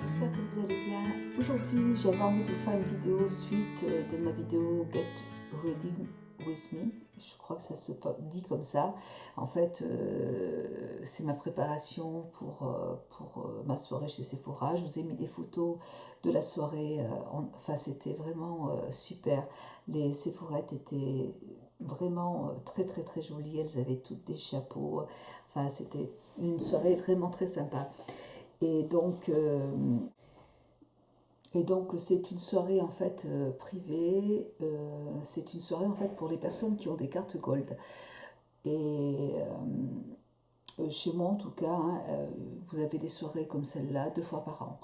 j'espère que vous allez bien. Aujourd'hui, j'avais envie de faire une vidéo suite de ma vidéo Get Ready With Me. Je crois que ça se dit comme ça. En fait, c'est ma préparation pour ma soirée chez Sephora. Je vous ai mis des photos de la soirée. Enfin, c'était vraiment super. Les Sephorettes étaient vraiment très très très jolies. Elles avaient toutes des chapeaux. Enfin, c'était une soirée vraiment très sympa. Et donc, c'est une soirée en fait privée, c'est une soirée en fait pour les personnes qui ont des cartes Gold. Et chez moi en tout cas, hein, vous avez des soirées comme celle-là 2 fois par an.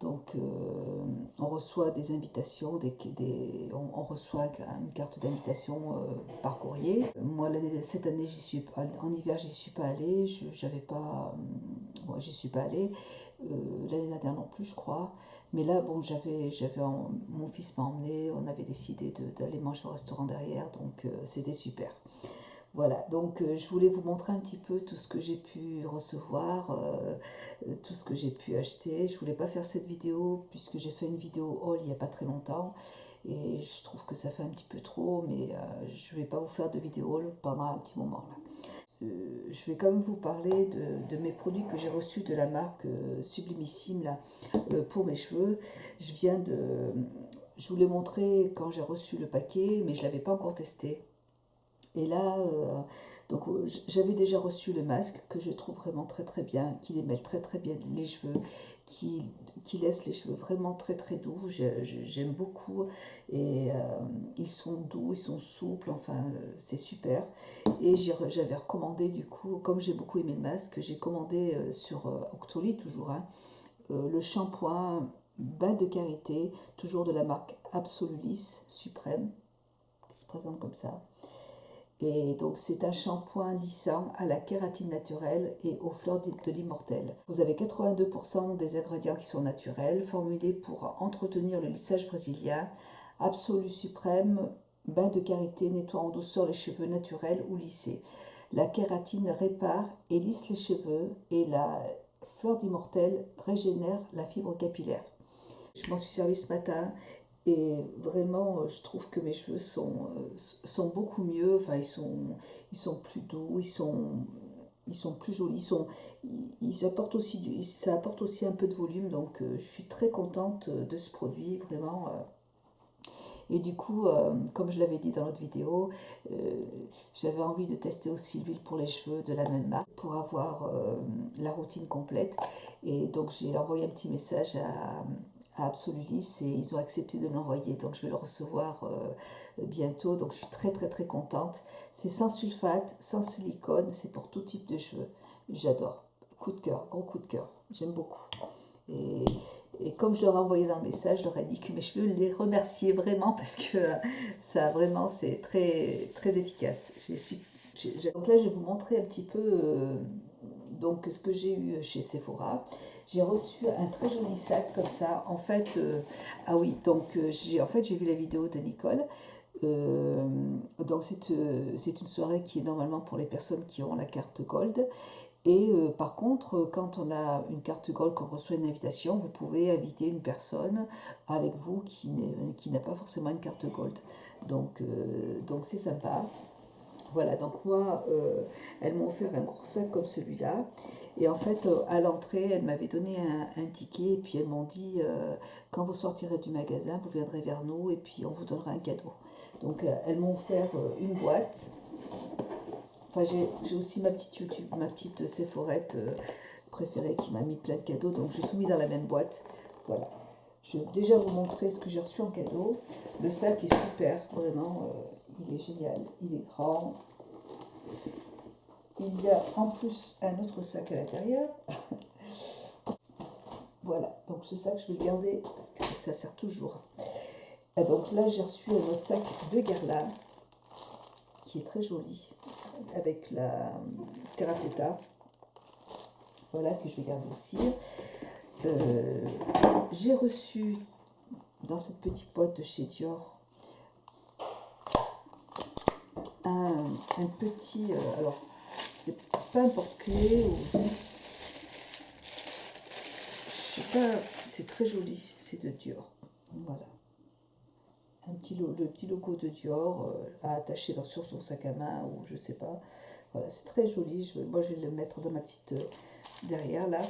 Donc on reçoit des invitations, on reçoit une carte d'invitation par courrier. Moi cette année en hiver j'y suis pas allée, j'avais pas, j'y suis pas allée. L'année dernière non plus je crois. Mais là bon mon fils m'a emmené, on avait décidé d'aller manger au restaurant derrière, donc c'était super. Voilà, donc je voulais vous montrer un petit peu tout ce que j'ai pu recevoir, tout ce que j'ai pu acheter. Je voulais pas faire cette vidéo puisque j'ai fait une vidéo haul il n'y a pas très longtemps et je trouve que ça fait un petit peu trop, mais je vais pas vous faire de vidéo haul pendant un petit moment là. Je vais quand même vous parler de mes produits que j'ai reçus de la marque Sublimissime là, pour mes cheveux. Je vous l'ai montré quand j'ai reçu le paquet, mais je l'avais pas encore testé. Et là, j'avais déjà reçu le masque que je trouve vraiment très très bien, qui les mêle très très bien les cheveux, qui laisse les cheveux vraiment très très doux. J'aime beaucoup et ils sont doux, ils sont souples, enfin c'est super. Et j'avais recommandé du coup, comme j'ai beaucoup aimé le masque, j'ai commandé sur Octoly toujours, hein, le shampoing bain de karité, toujours de la marque Absolulis Suprême, qui se présente comme ça. Et donc c'est un shampoing lissant à la kératine naturelle et aux fleurs de l'immortel. Vous avez 82% des ingrédients qui sont naturels, formulés pour entretenir le lissage brésilien. Absolu suprême, bain de karité nettoie en douceur les cheveux naturels ou lissés. La kératine répare et lisse les cheveux et la fleur d'immortel régénère la fibre capillaire. Je m'en suis servi ce matin. Et vraiment, je trouve que mes cheveux sont beaucoup mieux. Enfin, ils sont plus doux, ils sont plus jolis. Ils apportent aussi ça apporte aussi un peu de volume. Donc, je suis très contente de ce produit, vraiment. Et du coup, comme je l'avais dit dans l'autre vidéo, j'avais envie de tester aussi l'huile pour les cheveux de la même marque pour avoir la routine complète. Et donc, j'ai envoyé un petit message à Absolulis et ils ont accepté de me l'envoyer, donc je vais le recevoir bientôt, donc je suis très très très contente. C'est sans sulfate, sans silicone, c'est pour tout type de cheveux, j'adore, coup de cœur, gros coup de cœur, j'aime beaucoup. Et, et comme je leur ai envoyé dans le message, je leur ai dit que mes cheveux les remercier vraiment parce que ça vraiment c'est très très efficace. Donc là je vais vous montrer un petit peu donc ce que j'ai eu chez Sephora. J'ai reçu un très joli sac comme ça. En fait, ah oui, donc j'ai vu la vidéo de Nicole. Donc c'est une soirée qui est normalement pour les personnes qui ont la carte Gold. Et par contre, quand on a une carte Gold, qu'on reçoit une invitation, vous pouvez inviter une personne avec vous qui n'a pas forcément une carte Gold. Donc c'est sympa. Voilà, donc moi, elles m'ont offert un gros sac comme celui-là. Et en fait, à l'entrée, elles m'avaient donné un ticket. Et puis elles m'ont dit, quand vous sortirez du magasin, vous viendrez vers nous et puis on vous donnera un cadeau. Donc elles m'ont offert une boîte. Enfin, j'ai aussi ma petite Sephorette préférée qui m'a mis plein de cadeaux. Donc j'ai tout mis dans la même boîte. Voilà. Je vais déjà vous montrer ce que j'ai reçu en cadeau. Le sac est super, vraiment, il est génial, il est grand. Il y a en plus un autre sac à l'intérieur. Voilà, donc ce sac, je vais le garder parce que ça sert toujours. Et donc là, j'ai reçu un autre sac de Guerlain qui est très joli, avec la Terrapeta. Voilà, que je vais garder aussi. J'ai reçu dans cette petite boîte de chez Dior un petit, alors c'est pas un porte-clés, je sais pas, c'est très joli, c'est de Dior. Voilà. Le petit logo de Dior à attacher sur son sac à main ou je sais pas. Voilà, c'est très joli. Moi, je vais le mettre dans ma petite derrière là,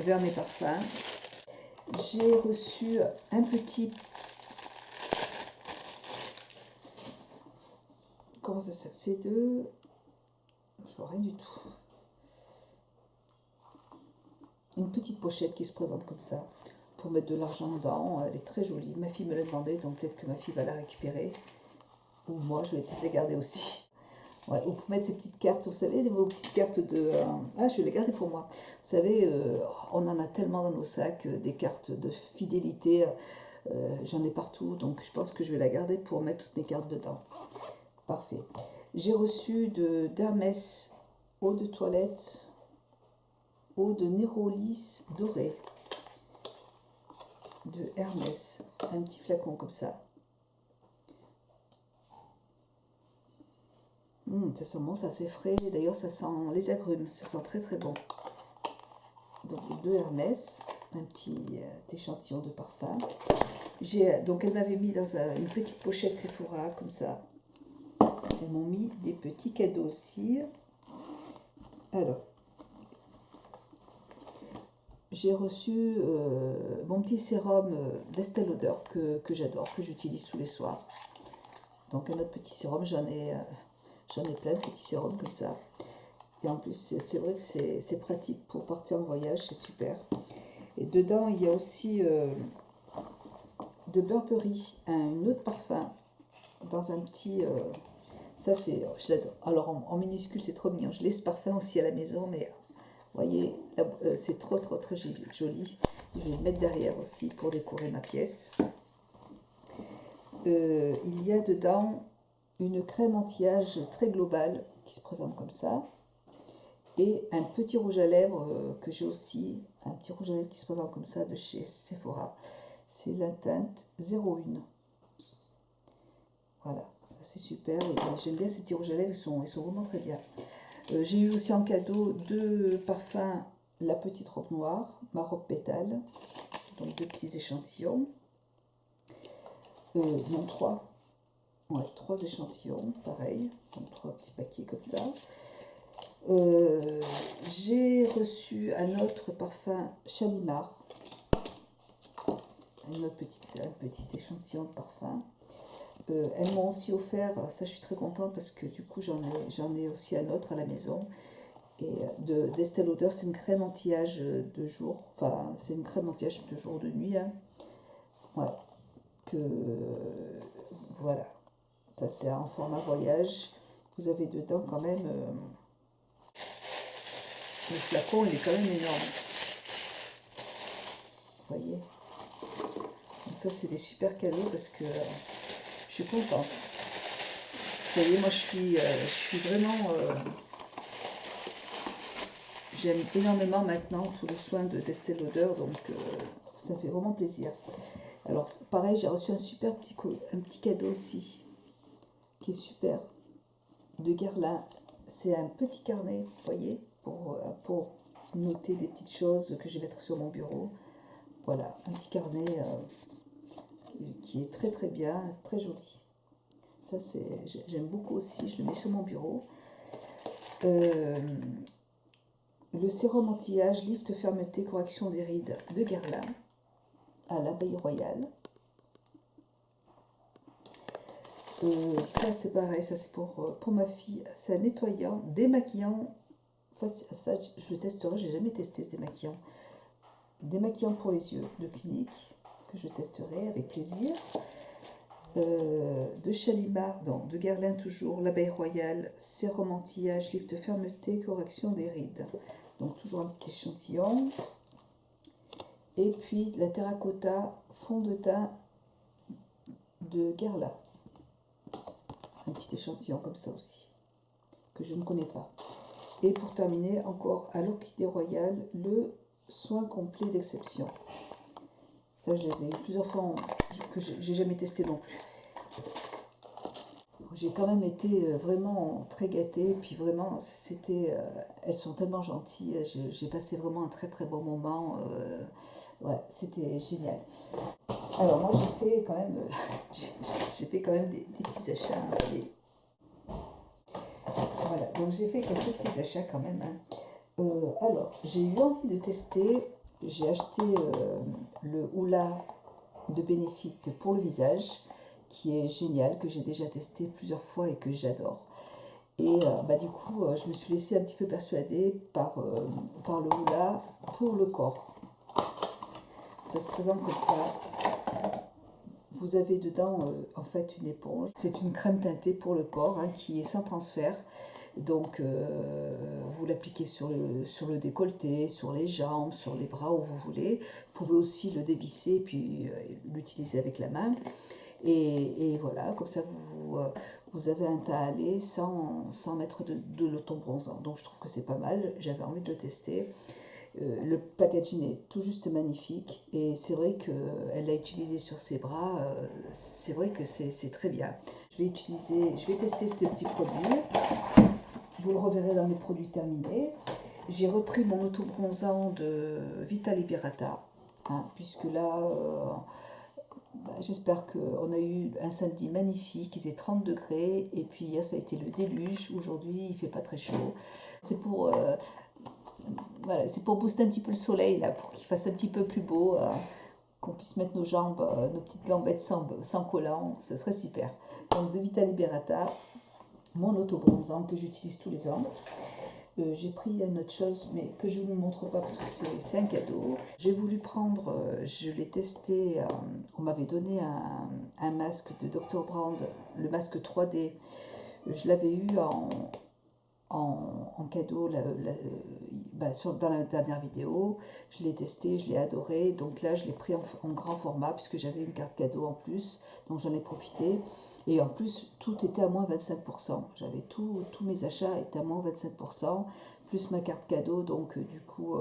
vers mes parfums. J'ai reçu un petit... Comment ça s'appelle? C'est de... Je vois rien du tout. Une petite pochette qui se présente comme ça, pour mettre de l'argent dedans. Elle est très jolie. Ma fille me l'a demandé, donc peut-être que ma fille va la récupérer. Ou moi, je vais peut-être la garder aussi. Ouais, ou pour mettre ces petites cartes, vous savez, vos petites cartes de... ah, je vais les garder pour moi. Vous savez, on en a tellement dans nos sacs, des cartes de fidélité. J'en ai partout, donc je pense que je vais la garder pour mettre toutes mes cartes dedans. Parfait. J'ai reçu d'Hermès eau de toilette, eau de Nérolis dorée. De Hermès. Un petit flacon comme ça. Ça sent bon, c'est assez frais. D'ailleurs, ça sent les agrumes. Ça sent très très bon. Donc, de Hermès. Un petit échantillon de parfum. Donc, elle m'avait mis dans une petite pochette Sephora, comme ça. Elles m'ont mis des petits cadeaux aussi. Alors, j'ai reçu mon petit sérum d'Estée Lauder que j'adore, que j'utilise tous les soirs. Donc, un autre petit sérum, j'en ai plein de petits sérums comme ça. Et en plus, c'est vrai que c'est pratique pour partir en voyage, c'est super. Et dedans, il y a aussi de Burberry, un autre parfum, dans un petit... ça, je l'adore. Alors, en minuscule, c'est trop mignon. Je l'ai ce parfum aussi à la maison, mais vous voyez, c'est trop, trop, très joli. Je vais le mettre derrière aussi pour décorer ma pièce. Il y a dedans une crème anti-âge très globale qui se présente comme ça. Et un petit rouge à lèvres que j'ai aussi, un petit rouge à lèvres qui se présente comme ça de chez Sephora. C'est la teinte 01. Voilà, ça c'est super. Et j'aime bien ces petits rouges à lèvres, ils sont vraiment très bien. J'ai eu aussi en cadeau 2 parfums, la petite robe noire, ma robe pétale. Donc 2 petits échantillons. Non, 3. Ouais, 3 échantillons, pareil. Donc 3 petits paquets comme ça. J'ai reçu un autre parfum Shalimar, un petit échantillon de parfum. Elles m'ont aussi offert, ça je suis très contente parce que du coup j'en ai aussi un autre à la maison. Et d'Estée Lauder, c'est une crème anti-âge de jour, enfin c'est une crème anti-âge de jour, de nuit. Hein. Voilà, voilà, ça c'est en format voyage. Vous avez dedans quand même... le flacon, il est quand même énorme. Vous voyez. Donc ça, c'est des super cadeaux parce que je suis contente. Vous voyez, moi, je suis vraiment... j'aime énormément maintenant tous les soins d'Estée Lauder, donc ça me fait vraiment plaisir. Alors, pareil, j'ai reçu un super un petit cadeau aussi, qui est super, de Guerlain. C'est un petit carnet, vous voyez, pour noter des petites choses que je vais mettre sur mon bureau. Voilà, un petit carnet qui est très très bien, très joli. Ça, j'aime beaucoup aussi, je le mets sur mon bureau. Le sérum anti-âge, lift fermeté, correction des rides de Guerlain, à l'Abeille Royale. Ça, c'est pareil, ça c'est pour ma fille. C'est un nettoyant, démaquillant. Enfin, ça, je le testerai, j'ai jamais testé ce démaquillant. Démaquillant pour les yeux de Clinique, que je testerai avec plaisir. De Shalimar, non, de Guerlain toujours, l'Abeille Royale, sérum anti-âge, lift fermeté, correction des rides. Donc toujours un petit échantillon. Et puis la terracotta fond de teint de Guerlain. Un petit échantillon comme ça aussi, que je ne connais pas. Et pour terminer, encore à l'Orchidée Royale, le soin complet d'exception. Ça, je les ai eu plusieurs fois, que j'ai jamais testé non plus. j'ai quand même été vraiment très gâtée, puis vraiment, elles sont tellement gentilles, j'ai passé vraiment un très très bon moment, ouais, c'était génial. Alors moi j'ai fait quand même, j'ai fait quand même des petits achats, hein, et voilà, donc j'ai fait quelques petits achats quand même, hein. Alors, j'ai eu envie de tester, j'ai acheté le Hoola de Benefit pour le visage, qui est génial, que j'ai déjà testé plusieurs fois et que j'adore. Et du coup, je me suis laissée un petit peu persuader par le Hoola pour le corps. Ça se présente comme ça. Vous avez dedans en fait une éponge. C'est une crème teintée pour le corps, hein, qui est sans transfert. Donc vous l'appliquez sur le décolleté, sur les jambes, sur les bras où vous voulez. Vous pouvez aussi le dévisser puis l'utiliser avec la main. Et voilà, comme ça vous avez un teint allé sans mettre de l'autobronzant. Donc je trouve que c'est pas mal, j'avais envie de le tester. Le packaging est tout juste magnifique et c'est vrai qu'elle l'a utilisé sur ses bras, c'est vrai que c'est très bien. Je vais tester ce petit produit, vous le reverrez dans mes produits terminés. J'ai repris mon autobronzant de Vita Liberata, hein, puisque là, j'espère qu'on a eu un samedi magnifique, il faisait 30 degrés, et puis hier ça a été le déluge, aujourd'hui il fait pas très chaud. C'est pour... Voilà, c'est pour booster un petit peu le soleil, là, pour qu'il fasse un petit peu plus beau, qu'on puisse mettre nos jambes, nos petites gambettes sans collant, ce serait super. Donc de Vita Liberata, mon autobronzant que j'utilise tous les ans. J'ai pris une autre chose, mais que je ne vous montre pas parce que c'est un cadeau. J'ai voulu prendre, je l'ai testé, on m'avait donné un masque de Dr. Brand, le masque 3D. Je l'avais eu en cadeau dans la dernière vidéo. Je l'ai testé, je l'ai adoré. Donc là, je l'ai pris en grand format puisque j'avais une carte cadeau en plus. Donc j'en ai profité. Et en plus, tout était à moins 25%. J'avais tous mes achats étaient à moins 25%, plus ma carte cadeau, donc du coup,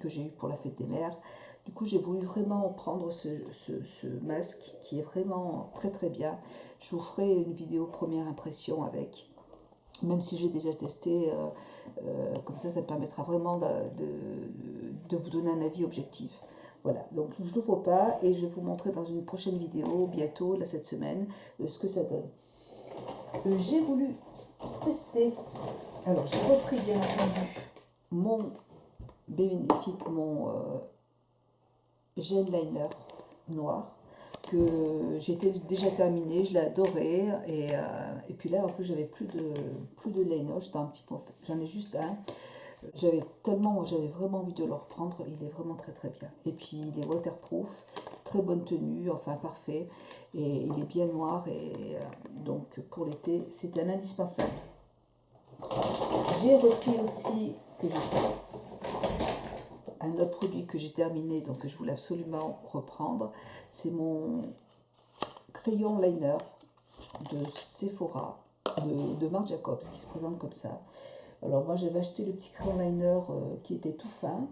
que j'ai eu pour la fête des mères. Du coup, j'ai voulu vraiment prendre ce masque qui est vraiment très très bien. Je vous ferai une vidéo première impression avec. Même si j'ai déjà testé, comme ça me permettra vraiment de vous donner un avis objectif. Voilà, donc je ne l'ouvre pas et je vais vous montrer dans une prochaine vidéo, bientôt, là cette semaine, ce que ça donne. J'ai voulu tester, alors j'ai repris bien entendu mon bénéfique, mon gel liner noir, que j'étais déjà terminé, je l'ai adoré, et puis là en plus j'avais plus de liner, j'en ai juste un. J'avais vraiment envie de le reprendre, il est vraiment très très bien. Et puis il est waterproof, très bonne tenue, enfin parfait, et il est bien noir, et donc pour l'été c'est un indispensable. J'ai repris aussi un autre produit que j'ai terminé, donc que je voulais absolument reprendre, c'est mon crayon liner de Sephora, de Marc Jacobs, qui se présente comme ça. Alors moi j'avais acheté le petit crayon liner qui était tout fin,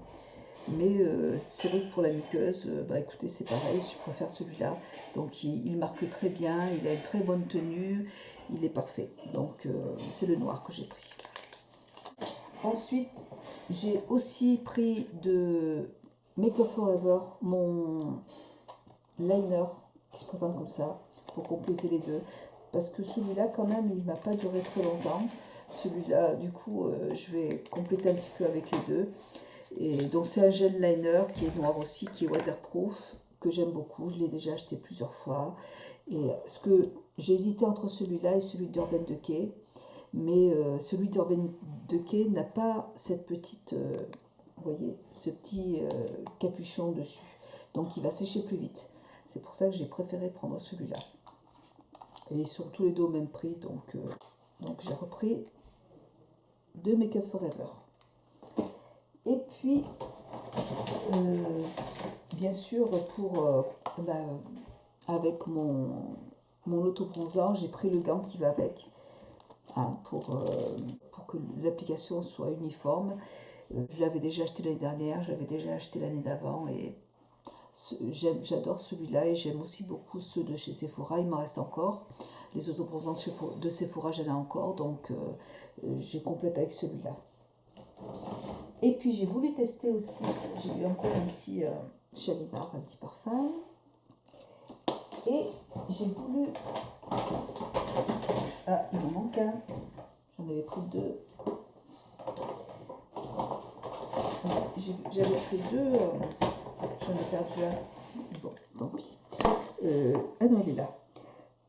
mais c'est vrai que pour la muqueuse, écoutez, c'est pareil, je préfère celui-là. Donc il marque très bien, il a une très bonne tenue, il est parfait. Donc c'est le noir que j'ai pris. Ensuite, j'ai aussi pris de Make Up Forever mon liner qui se présente comme ça, pour compléter les deux. Parce que celui-là, quand même, il ne m'a pas duré très longtemps. Celui-là, du coup, je vais compléter un petit peu avec les deux. Et donc, c'est un gel liner qui est noir aussi, qui est waterproof, que j'aime beaucoup. Je l'ai déjà acheté plusieurs fois. Et j'ai hésité entre celui-là et celui d'Urban Decay. Mais celui d'Urban Decay n'a pas cette petite, vous voyez, ce petit capuchon dessus. Donc, il va sécher plus vite. C'est pour ça que j'ai préféré prendre celui-là. Et ils sont tous les deux au même prix, donc j'ai repris de Make Up Forever. Et puis, bien sûr, avec mon autobronzant, j'ai pris le gant qui va avec, hein, pour que l'application soit uniforme. Je l'avais déjà acheté l'année dernière, je l'avais déjà acheté l'année d'avant, et j'adore celui-là, et j'aime aussi beaucoup ceux de chez Sephora, il m'en reste encore. Les autobronzants de Sephora, j'en ai encore, donc j'ai complète avec celui-là. Et puis j'ai voulu tester aussi, j'ai eu encore un petit Shalimar, un petit parfum. Et j'ai voulu... Ah, il m'en manque un. J'en avais pris deux. J'avais pris deux. J'en ai perdu un. Bon, tant pis. Ah non, il est là.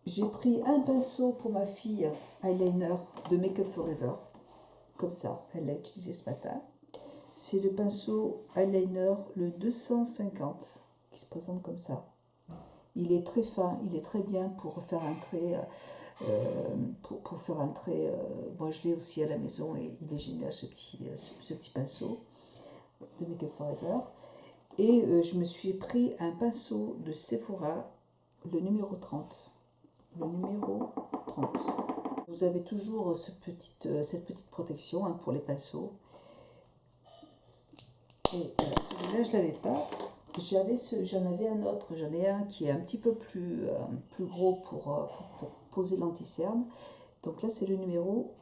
J'ai pris un pinceau pour ma fille, eyeliner de Make Up Forever. Comme ça, elle l'a utilisé ce matin. C'est le pinceau eyeliner, le 250, qui se présente comme ça. Il est très fin, il est très bien pour faire un trait. Pour faire un trait, moi je l'ai aussi à la maison et il est génial ce petit pinceau de Make Up Forever. Et je me suis pris un pinceau de Sephora, le numéro 30. Le numéro 30. Vous avez toujours cette petite protection pour les pinceaux. Et celui-là, je ne l'avais pas. J'en avais un autre. J'en ai un qui est un petit peu plus gros pour poser l'anti-cerne. Donc là, c'est le numéro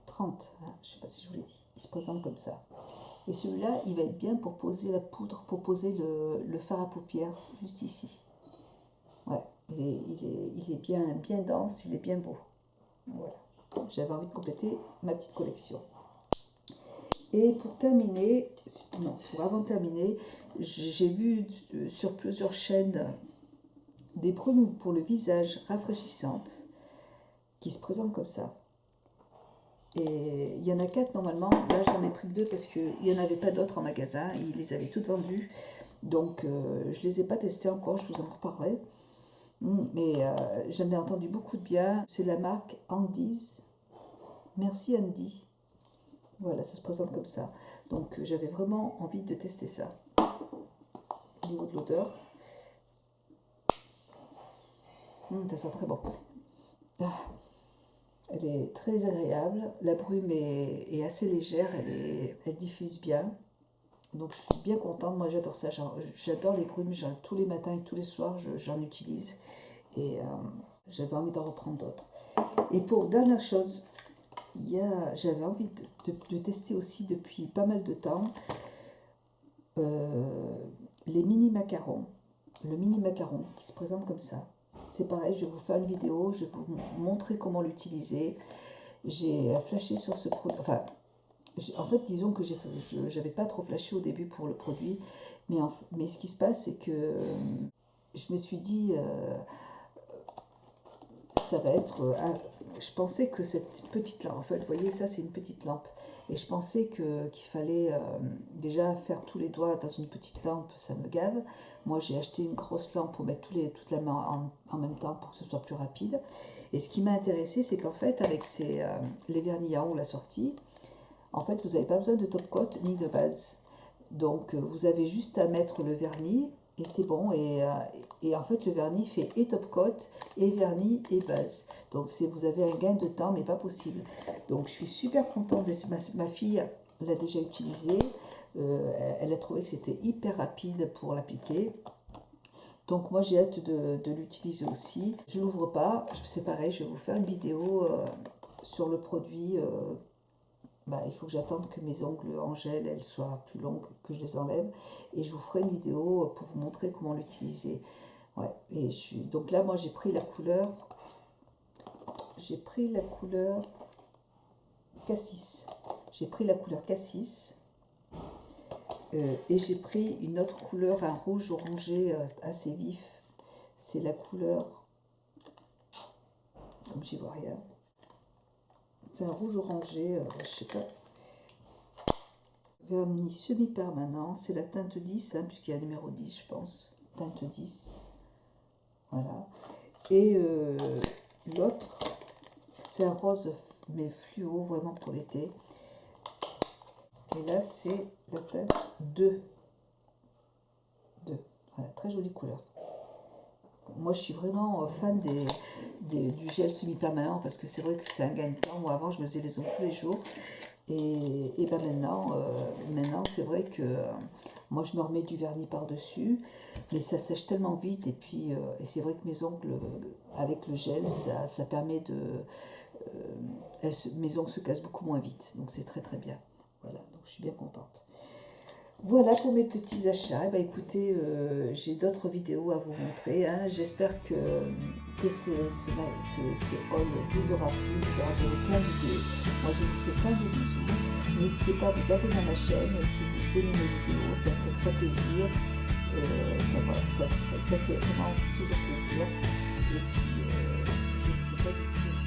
30. Je ne sais pas si je vous l'ai dit. Il se présente comme ça. Et celui-là, il va être bien pour poser la poudre, pour poser le fard à paupières, juste ici. Ouais, il est bien dense, il est bien beau. Voilà. J'avais envie de compléter ma petite collection. Et pour terminer, pour avant de terminer, j'ai vu sur plusieurs chaînes des brumes pour le visage rafraîchissantes qui se présentent comme ça. Et il y en a 4 normalement. Là, j'en ai pris 2 parce qu'il n'y en avait pas d'autres en magasin. Ils les avaient toutes vendues. Donc, je ne les ai pas testées encore. Je vous en reparlerai. Mais j'en ai entendu beaucoup de bien. C'est la marque Andy's. Merci Andy. Voilà, ça se présente comme ça. Donc, j'avais vraiment envie de tester ça. Au niveau de l'odeur. Ça sent très bon. Elle est très agréable. La brume est assez légère. Elle diffuse bien. Donc, je suis bien contente. Moi, j'adore ça. J'adore les brumes. Tous les matins et tous les soirs, j'en utilise. Et j'avais envie d'en reprendre d'autres. Et pour dernière chose, j'avais envie de tester aussi depuis pas mal de temps les mini macarons. Le mini macaron qui se présente comme ça. C'est pareil, je vais vous faire une vidéo, je vais vous montrer comment l'utiliser. J'ai flashé sur ce produit. Enfin, en fait, disons que je n'avais pas trop flashé au début pour le produit. Mais ce qui se passe, c'est que je me suis dit, ça va être... je pensais que cette petite lampe, en fait, vous voyez, ça c'est une petite lampe. Et je pensais qu'il fallait déjà faire tous les doigts dans une petite lampe, ça me gave. Moi j'ai acheté une grosse lampe pour mettre toute la main en même temps pour que ce soit plus rapide. Et ce qui m'a intéressé, c'est qu'en fait, avec les vernis à ongles assortis, en fait, vous n'avez pas besoin de top coat ni de base. Donc, vous avez juste à mettre le vernis et c'est bon. Et en fait, le vernis fait et top coat, et vernis, et base. Donc, vous avez un gain de temps, mais pas possible. Donc, je suis super contente. Ma fille l'a déjà utilisé. Elle a trouvé que c'était hyper rapide pour l'appliquer. Donc, moi, j'ai hâte de l'utiliser aussi. Je ne l'ouvre pas. C'est pareil, je vais vous faire une vidéo sur le produit. Il faut que j'attende que mes ongles en gel elles soient plus longues, que je les enlève. Et je vous ferai une vidéo pour vous montrer comment l'utiliser. Ouais. Et donc là, moi, j'ai pris la couleur Cassis. J'ai pris la couleur Cassis. Et j'ai pris une autre couleur, un rouge orangé assez vif. C'est la couleur... Comme j'y vois rien. C'est un rouge orangé, je sais pas. Vernis semi-permanent, c'est la teinte 10, puisqu'il y a un numéro 10, je pense. Teinte 10. Voilà. Et l'autre, c'est un rose, mais fluo, vraiment pour l'été. Et là, c'est la teinte 2. Voilà, très jolie couleur. Moi, je suis vraiment fan du gel semi-permanent parce que c'est vrai que c'est un gain de temps. Moi, avant, je me faisais les ongles tous les jours. Et ben maintenant c'est vrai que moi je me remets du vernis par-dessus, mais ça sèche tellement vite, et puis et c'est vrai que mes ongles avec le gel, ça permet de... mes ongles se cassent beaucoup moins vite, donc c'est très très bien. Voilà, donc je suis bien contente. Voilà pour mes petits achats. Eh ben, écoutez, j'ai d'autres vidéos à vous montrer, hein. J'espère que ce haul vous aura plu, vous aura donné plein d'idées. Moi, je vous fais plein de bisous. N'hésitez pas à vous abonner à ma chaîne si vous aimez mes vidéos, ça me fait très plaisir. Ça fait vraiment toujours plaisir. Et puis, je vous fais pas de bisous.